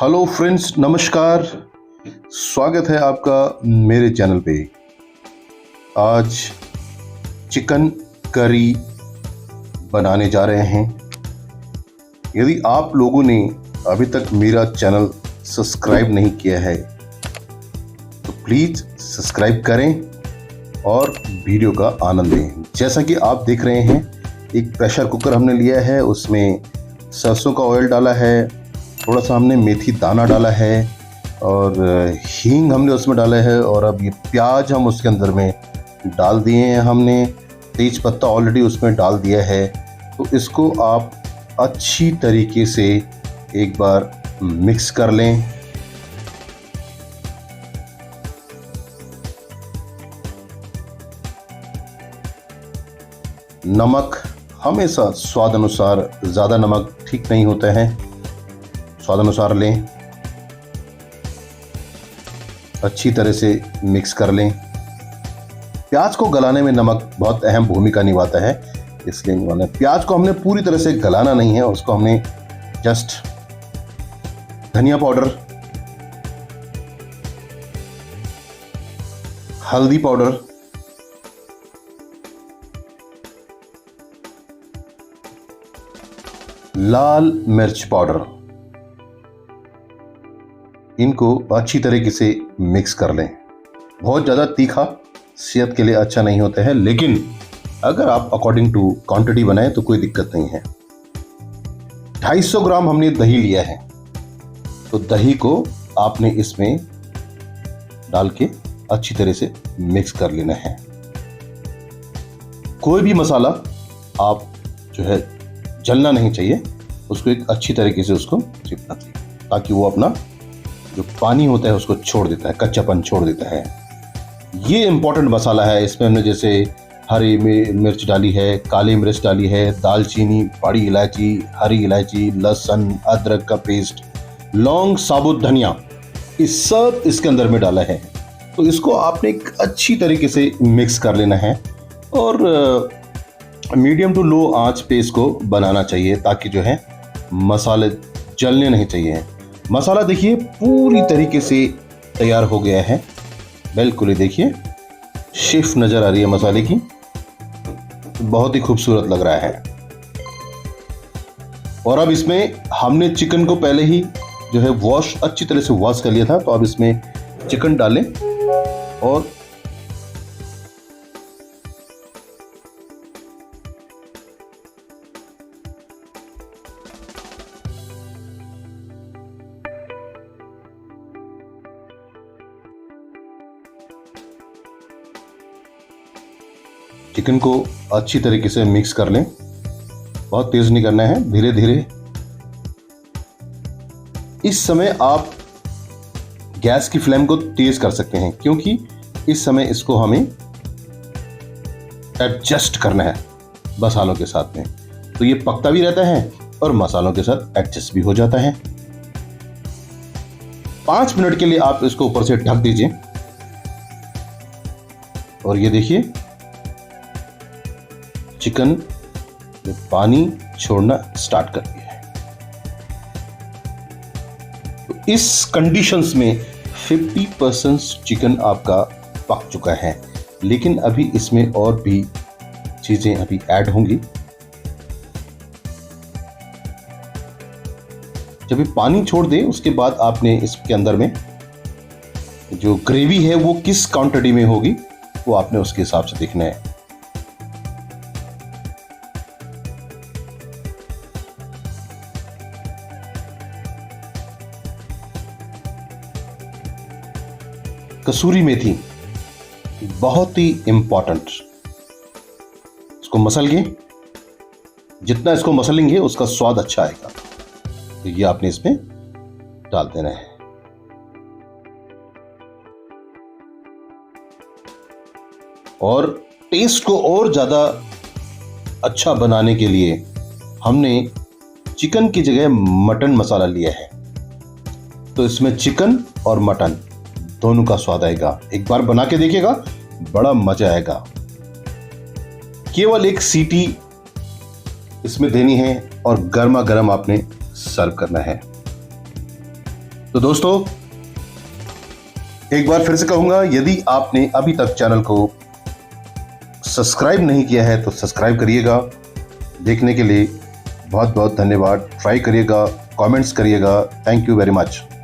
Hello friends, नमस्कार। स्वागत है आपका मेरे चैनल पे। आज चिकन करी बनाने जा रहे हैं। यदि आप लोगों ने अभी तक मेरा चैनल सब्सक्राइब नहीं किया है तो प्लीज़ सब्सक्राइब करें और वीडियो का आनंद लें। जैसा कि आप देख रहे हैं, एक प्रेशर कुकर हमने लिया है, उसमें सरसों का ऑयल डाला है, थोड़ा सा हमने मेथी दाना डाला है और हींग हमने उसमें डाला है। और अब ये प्याज हम उसके अंदर में डाल दिए हैं। हमने तेज पत्ता ऑलरेडी उसमें डाल दिया है। तो इसको आप अच्छी तरीके से एक बार मिक्स कर लें। नमक हमेशा स्वाद अनुसार, ज़्यादा नमक ठीक नहीं होता है, स्वाद अनुसार लें। अच्छी तरह से मिक्स कर लें। प्याज को गलाने में नमक बहुत अहम भूमिका निभाता है, इसलिए प्याज को हमने पूरी तरह से गलाना नहीं है। उसको हमने जस्ट धनिया पाउडर, हल्दी पाउडर, लाल मिर्च पाउडर, इनको अच्छी तरीके से मिक्स कर लें। बहुत ज़्यादा तीखा सेहत के लिए अच्छा नहीं होता है, लेकिन अगर आप अकॉर्डिंग टू क्वांटिटी बनाएं तो कोई दिक्कत नहीं है। 250 ग्राम हमने दही लिया है, तो दही को आपने इसमें डाल के अच्छी तरह से मिक्स कर लेना है। कोई भी मसाला आप जो है जलना नहीं चाहिए, उसको एक अच्छी तरीके से उसको चिपका लें, ताकि वो अपना जो पानी होता है उसको छोड़ देता है, कच्चापन छोड़ देता है। ये इंपॉर्टेंट मसाला है। इसमें हमने जैसे हरी मिर्च डाली है, काली मिर्च डाली है, दालचीनी, बड़ी इलायची, हरी इलायची, लहसुन, अदरक का पेस्ट, लौंग, साबुत धनिया, इस सब इसके अंदर में डाला है। तो इसको आपने एक अच्छी तरीके से मिक्स कर लेना है और मीडियम टू लो आंच पे इसको बनाना चाहिए, ताकि जो है मसाले जलने नहीं चाहिए। मसाला देखिए पूरी तरीके से तैयार हो गया है, बिल्कुल ही देखिए शेफ नज़र आ रही है मसाले की, बहुत ही खूबसूरत लग रहा है। और अब इसमें हमने चिकन को पहले ही जो है अच्छी तरह से वॉश कर लिया था, तो अब इसमें चिकन डालें और चिकन को अच्छी तरीके से मिक्स कर लें। बहुत तेज नहीं करना है, धीरे धीरे। इस समय आप गैस की फ्लेम को तेज कर सकते हैं, क्योंकि इस समय इसको हमें एडजस्ट करना है मसालों के साथ में। तो ये पकता भी रहता है और मसालों के साथ एडजस्ट भी हो जाता है। 5 मिनट के लिए आप इसको ऊपर से ढक दीजिए। और ये देखिए चिकन ने पानी छोड़ना स्टार्ट कर दिया है। तो इस कंडीशंस में 50% चिकन आपका पक चुका है, लेकिन अभी इसमें और भी चीजें अभी ऐड होंगी। जब ये पानी छोड़ दे उसके बाद आपने इसके अंदर में जो ग्रेवी है वो किस क्वांटिटी में होगी वो आपने उसके हिसाब से देखना है। कसूरी मेथी बहुत ही इंपॉर्टेंट, इसको मसलिए। जितना इसको मसलेंगे उसका स्वाद अच्छा आएगा। तो ये आपने इसमें डाल देना है। और टेस्ट को और ज्यादा अच्छा बनाने के लिए हमने चिकन की जगह मटन मसाला लिया है। तो इसमें चिकन और मटन दोनों का स्वाद आएगा। एक बार बना के देखिएगा, बड़ा मजा आएगा। केवल एक सीटी इसमें देनी है और गर्मा गर्म आपने सर्व करना है। तो दोस्तों एक बार फिर से कहूंगा, यदि आपने अभी तक चैनल को सब्सक्राइब नहीं किया है तो सब्सक्राइब करिएगा। देखने के लिए बहुत बहुत धन्यवाद। ट्राई करिएगा, कमेंट्स करिएगा। Thank you very much.